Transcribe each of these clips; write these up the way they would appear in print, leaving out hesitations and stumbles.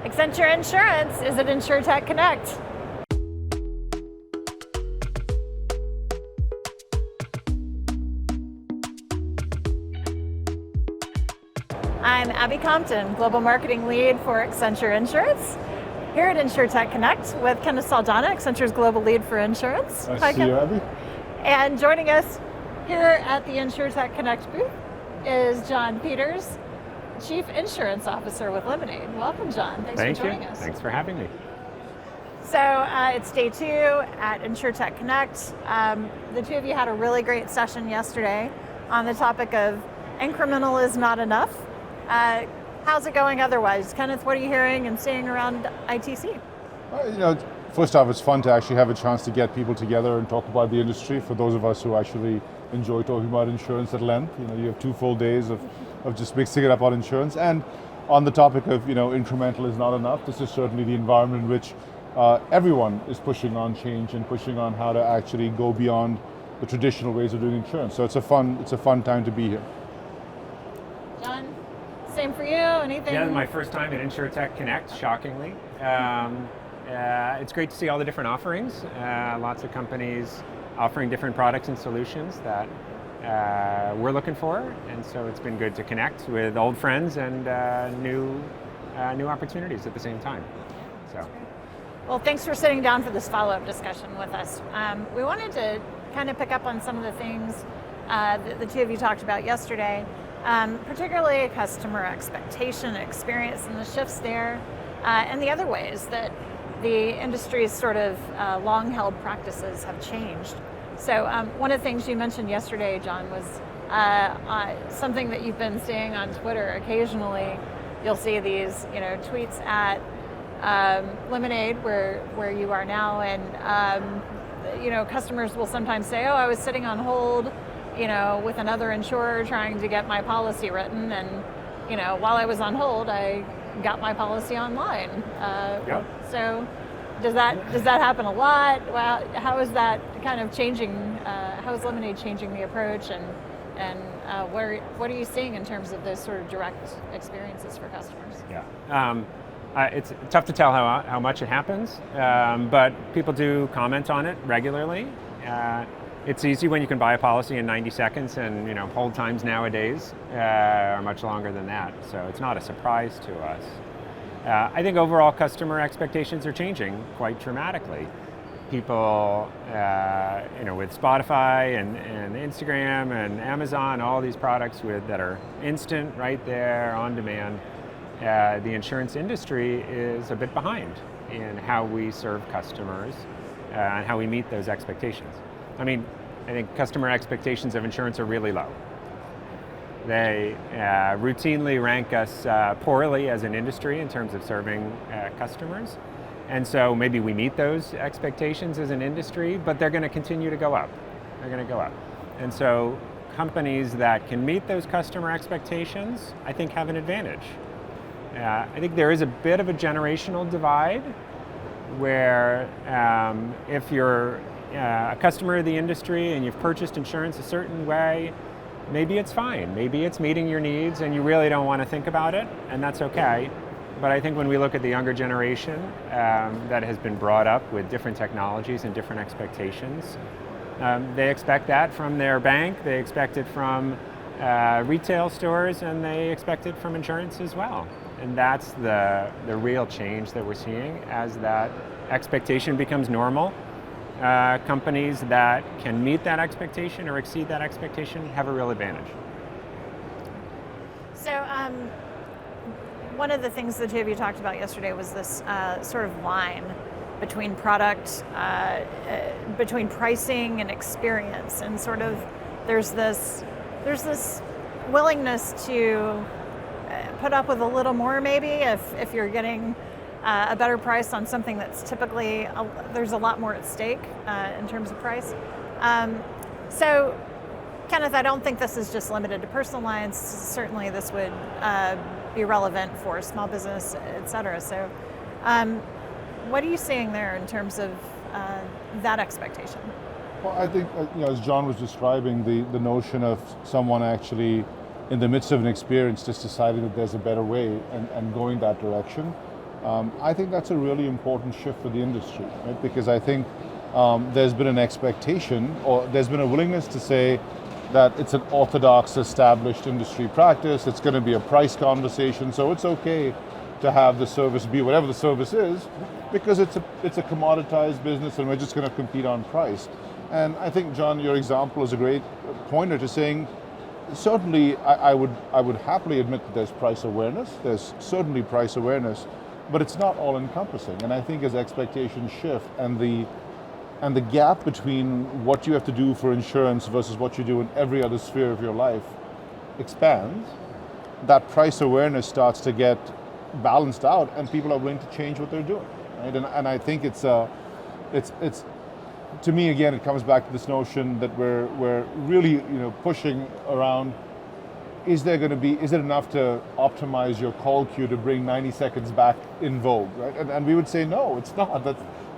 Accenture Insurance is at InsureTech Connect. I'm Abbey Compton, Global Marketing Lead for Accenture Insurance, here at InsureTech Connect with Kenneth Saldanha, Accenture's Global Lead for Insurance. Nice to see you, Abbey. And joining us here at the InsureTech Connect booth is John Peters, Chief Insurance Officer with Lemonade. Welcome, John. Thanks for joining us. Thanks for having me. So it's day 2 at InsureTech Connect. The two of you had a really great session yesterday on the topic of incremental is not enough. How's it going otherwise? Kenneth, what are you hearing and seeing around ITC? First off, it's fun to actually have a chance to get people together and talk about the industry. For those of us who actually enjoy talking about insurance at length, you have 2 full days of just mixing it up on insurance. And on the topic of, incremental is not enough, this is certainly the environment in which everyone is pushing on change and pushing on how to actually go beyond the traditional ways of doing insurance. So it's a fun time to be here. John, same for you? Anything? Yeah, my first time at InsureTech Connect, shockingly. It's great to see all the different offerings. Lots of companies offering different products and solutions that we're looking for, and so it's been good to connect with old friends and new opportunities at the same time. So, well, thanks for sitting down for this follow-up discussion with us. We wanted to kind of pick up on some of the things that the two of you talked about yesterday, particularly customer expectation, experience, and the shifts there, and the other ways that the industry's sort of long-held practices have changed. So one of the things you mentioned yesterday, John, was something that you've been seeing on Twitter occasionally. You'll see these, tweets at Lemonade, where you are now, and customers will sometimes say, "Oh, I was sitting on hold, with another insurer trying to get my policy written, and while I was on hold, I got my policy online." Yep. So does that happen a lot? Well, how is that kind of changing? How is Lemonade changing the approach, and what are you seeing in terms of those sort of direct experiences for customers? Yeah. It's tough to tell how much it happens, but people do comment on it regularly. It's easy when you can buy a policy in 90 seconds, and hold times nowadays are much longer than that, so it's not a surprise to us. I think overall customer expectations are changing quite dramatically. People, with Spotify and Instagram and Amazon, all these products that are instant, right there, on demand, the insurance industry is a bit behind in how we serve customers and how we meet those expectations. I think customer expectations of insurance are really low. They routinely rank us poorly as an industry in terms of serving customers. And so maybe we meet those expectations as an industry, but they're going to continue to go up. They're going to go up. And so companies that can meet those customer expectations, I think, have an advantage. I think there is a bit of a generational divide where if you're a customer of the industry and you've purchased insurance a certain way, maybe it's fine. Maybe it's meeting your needs and you really don't want to think about it, and that's okay. But I think when we look at the younger generation that has been brought up with different technologies and different expectations, they expect that from their bank, they expect it from retail stores, and they expect it from insurance as well. And that's the real change that we're seeing as that expectation becomes normal. Companies that can meet that expectation or exceed that expectation have a real advantage. So one of the things the two of you talked about yesterday was this sort of line between product, between pricing and experience, and sort of there's this willingness to put up with a little more maybe if you're getting a better price on something that's typically, there's a lot more at stake in terms of price. So, Kenneth, I don't think this is just limited to personal lines. Certainly this would be relevant for small business, et cetera. So what are you seeing there in terms of that expectation? Well, I think, as John was describing, the notion of someone actually in the midst of an experience just deciding that there's a better way and going that direction. I think that's a really important shift for the industry, right? Because I think there's been an expectation, or there's been a willingness to say that it's an orthodox, established industry practice. It's going to be a price conversation, so it's okay to have the service be whatever the service is, because it's a commoditized business, and we're just going to compete on price. And I think, John, your example is a great pointer to saying, certainly I would happily admit that there's price awareness. There's certainly price awareness, but it's not all encompassing. And I think as expectations shift and the gap between what you have to do for insurance versus what you do in every other sphere of your life expands, that price awareness starts to get balanced out, and people are willing to change what they're doing. Right? And I think it's to me, again, it comes back to this notion that we're really pushing around. Is it enough to optimize your call queue to bring 90 seconds back in vogue, right? And we would say, no, it's not.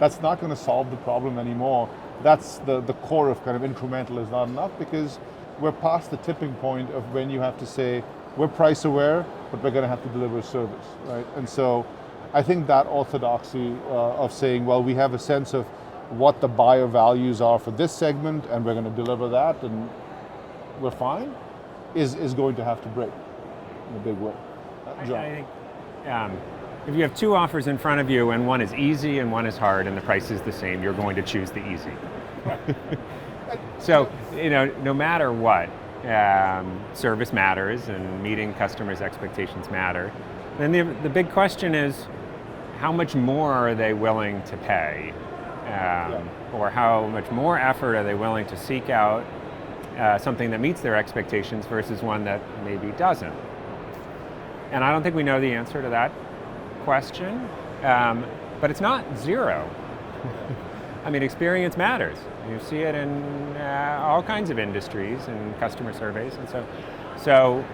That's not going to solve the problem anymore. That's the core of kind of incremental is not enough, because we're past the tipping point of when you have to say, we're price aware, but we're going to have to deliver service, right? And so I think that orthodoxy of saying, well, we have a sense of what the buyer values are for this segment, and we're going to deliver that, and we're fine, is going to have to break in a big way. John. I think if you have two offers in front of you and one is easy and one is hard and the price is the same, you're going to choose the easy. So, no matter what, service matters and meeting customers' expectations matter. Then the big question is, how much more are they willing to pay? Or how much more effort are they willing to seek out something that meets their expectations versus one that maybe doesn't? And I don't think we know the answer to that question, but it's not zero. I mean, experience matters. You see it in all kinds of industries and customer surveys, and so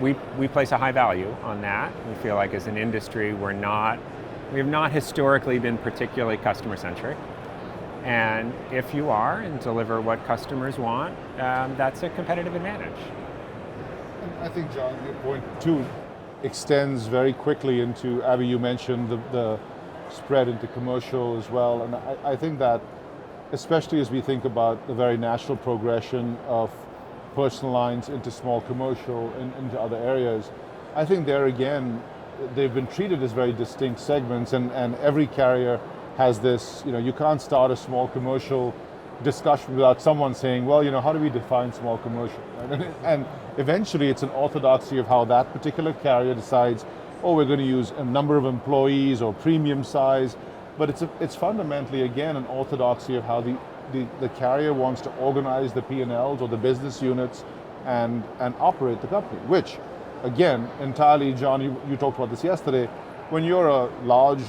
we place a high value on that. We feel like as an industry we have not historically been particularly customer-centric. And if you are and deliver what customers want, that's a competitive advantage. And I think, John, your point too extends very quickly into, Abbey, you mentioned the spread into commercial as well. And I think that, especially as we think about the very natural progression of personal lines into small commercial and into other areas, I think there again, they've been treated as very distinct segments, and every carrier has this, you can't start a small commercial discussion without someone saying, well, how do we define small commercial? Right? And eventually it's an orthodoxy of how that particular carrier decides, we're going to use a number of employees or premium size, but it's fundamentally, again, an orthodoxy of how the carrier wants to organize the P&Ls or the business units and operate the company, which, again, entirely, John, you talked about this yesterday, when you're a large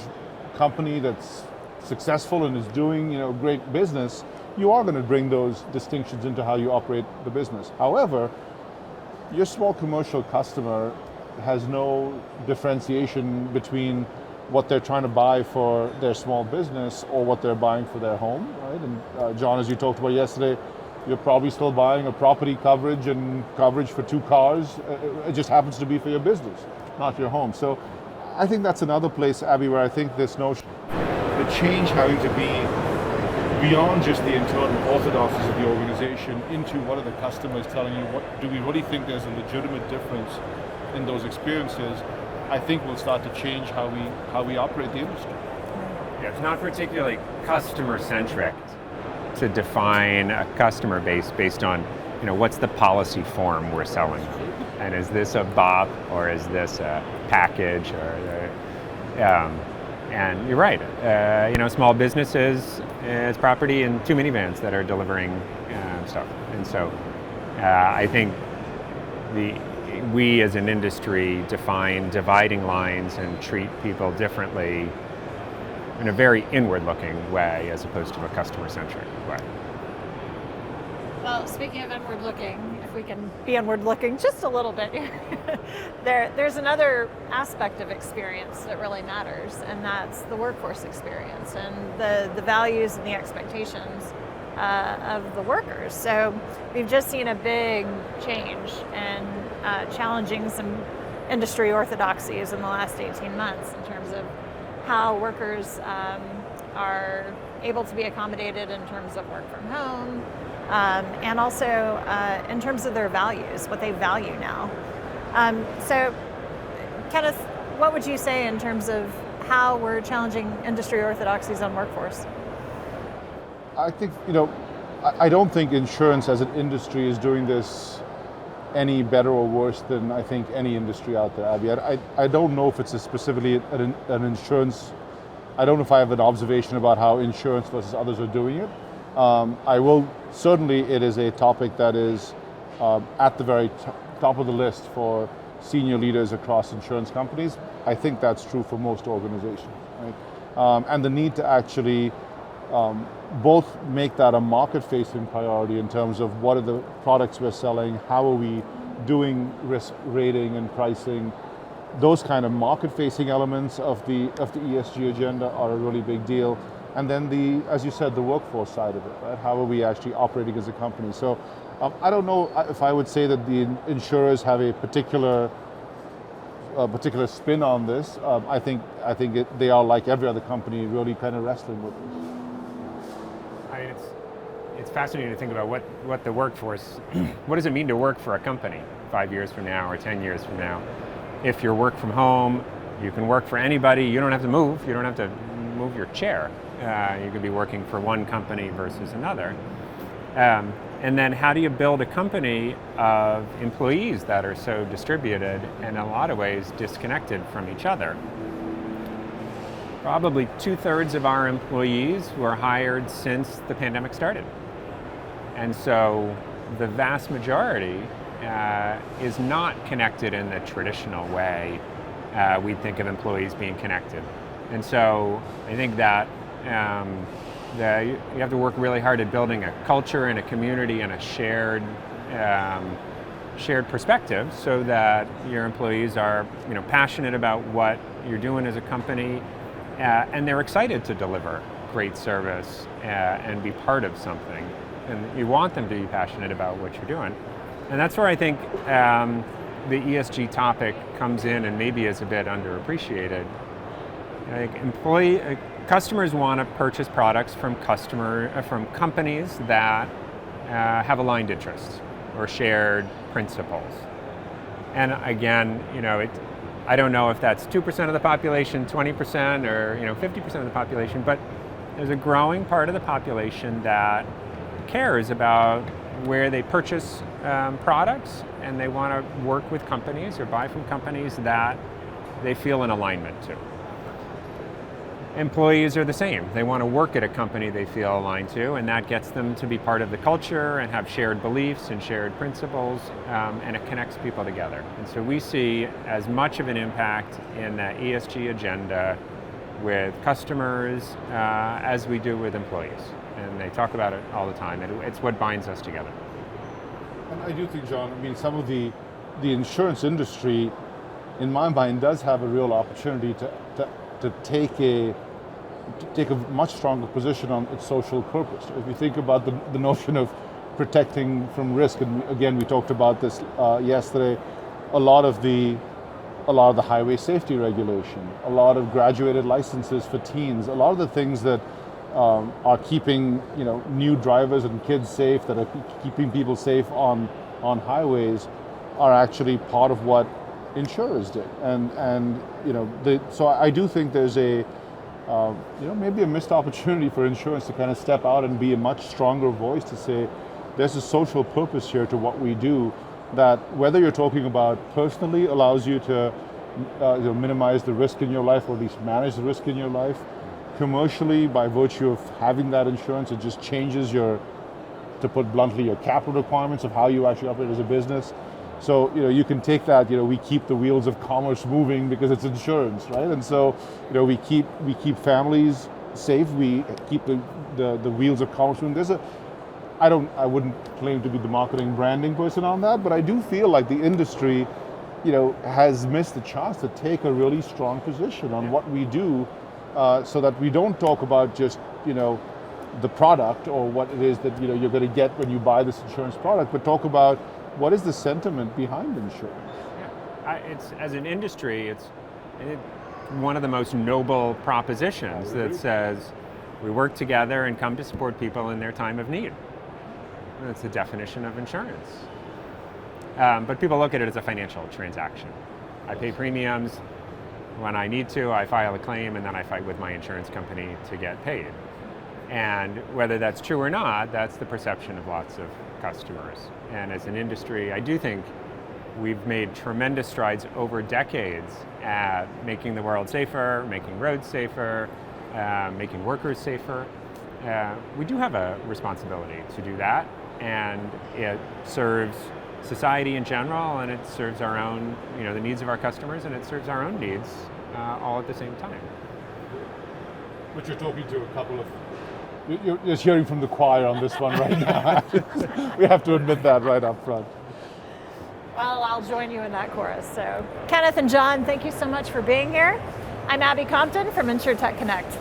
company that's successful and is doing great business, you are going to bring those distinctions into how you operate the business. However, your small commercial customer has no differentiation between what they're trying to buy for their small business or what they're buying for their home, right? And John, as you talked about yesterday, you're probably still buying a property coverage and coverage for 2 cars. It just happens to be for your business, not your home. So I think that's another place, Abbey, where I think this notion, the change having to be beyond just the internal orthodoxies of the organization into what are the customers telling you, what do we really think there's a legitimate difference in those experiences, I think will start to change how we operate the industry. Yeah, it's not particularly customer-centric to define a customer base based on, what's the policy form we're selling, and is this a BOP or is this a package, and you're right. Small businesses, it's property and 2 minivans that are delivering stuff, and so I think we as an industry define dividing lines and treat people differently in a very inward-looking way as opposed to a customer-centric way. Well, speaking of inward-looking, if we can be inward-looking just a little bit here, there's another aspect of experience that really matters, and that's the workforce experience and the values and the expectations of the workers. So we've just seen a big change and challenging some industry orthodoxies in the last 18 months in terms of how workers are able to be accommodated in terms of work from home, and also in terms of their values, what they value now. So, Kenneth, what would you say in terms of how we're challenging industry orthodoxies on workforce? I think, I don't think insurance as an industry is doing this any better or worse than I think any industry out there, Abby. I don't know if it's specifically an insurance, I don't know if I have an observation about how insurance versus others are doing it. I will, certainly it is a topic that is at the very top of the list for senior leaders across insurance companies. I think that's true for most organizations, right? And the need to actually both make that a market-facing priority in terms of what are the products we're selling, how are we doing risk rating and pricing. Those kind of market-facing elements of the ESG agenda are a really big deal. And then as you said, the workforce side of it, right? How are we actually operating as a company? So I don't know if I would say that the insurers have a particular spin on this. I think they are, like every other company, really kind of wrestling with it. I mean, it's fascinating to think about what the workforce, what does it mean to work for a company 5 years from now or 10 years from now? If you're work from home, you can work for anybody. You don't have to move. You don't have to move your chair. You could be working for one company versus another. And then how do you build a company of employees that are so distributed and in a lot of ways disconnected from each other? Probably 2/3 of our employees were hired since the pandemic started. And so the vast majority is not connected in the traditional way we think of employees being connected. And so I think that you have to work really hard at building a culture and a community and a shared perspective so that your employees are passionate about what you're doing as a company, and they're excited to deliver great service and be part of something. And you want them to be passionate about what you're doing. And that's where I think the ESG topic comes in and maybe is a bit underappreciated. Like customers want to purchase products from companies that have aligned interests or shared principles. And again, I don't know if that's 2% of the population, 20%, or 50% of the population, but there's a growing part of the population that cares about where they purchase products, and they want to work with companies or buy from companies that they feel an alignment to. Employees are the same. They want to work at a company they feel aligned to, and that gets them to be part of the culture and have shared beliefs and shared principles, and it connects people together. And so we see as much of an impact in the ESG agenda with customers as we do with employees. And they talk about it all the time. It's what binds us together. And I do think, John, some of the insurance industry, in my mind, does have a real opportunity to take a much stronger position on its social purpose. If you think about the notion of protecting from risk, and again, we talked about this yesterday, a lot of the highway safety regulation, a lot of graduated licenses for teens, a lot of the things that are keeping new drivers and kids safe, that are keeping people safe on highways, are actually part of what insurers did. So I do think there's maybe a missed opportunity for insurance to kind of step out and be a much stronger voice to say there's a social purpose here to what we do, that whether you're talking about personally allows you to minimize the risk in your life, or at least manage the risk in your life. Commercially, by virtue of having that insurance, it just changes to put bluntly, your capital requirements of how you actually operate as a business. So you can take that. We keep the wheels of commerce moving because it's insurance, right? And so we keep families safe. We keep the wheels of commerce moving. I wouldn't claim to be the marketing branding person on that, but I do feel like the industry, has missed the chance to take a really strong position on what we do, so that we don't talk about just the product or what it is that you're going to get when you buy this insurance product, but talk about what is the sentiment behind insurance. it's as an industry, it's one of the most noble propositions that says we work together and come to support people in their time of need. That's the definition of insurance. But people look at it as a financial transaction. I pay premiums. When I need to, I file a claim, and then I fight with my insurance company to get paid. And whether that's true or not, that's the perception of lots of customers. And as an industry, I do think we've made tremendous strides over decades at making the world safer, making roads safer, making workers safer. We do have a responsibility to do that, and it serves society in general, and it serves our own, the needs of our customers, and it serves our own needs all at the same time. But you're talking to a couple of, you're just hearing from the choir on this one right now. We have to admit that right up front. Well, I'll join you in that chorus. So, Kenneth and John, thank you so much for being here. I'm Abbey Compton from InsureTech Connect.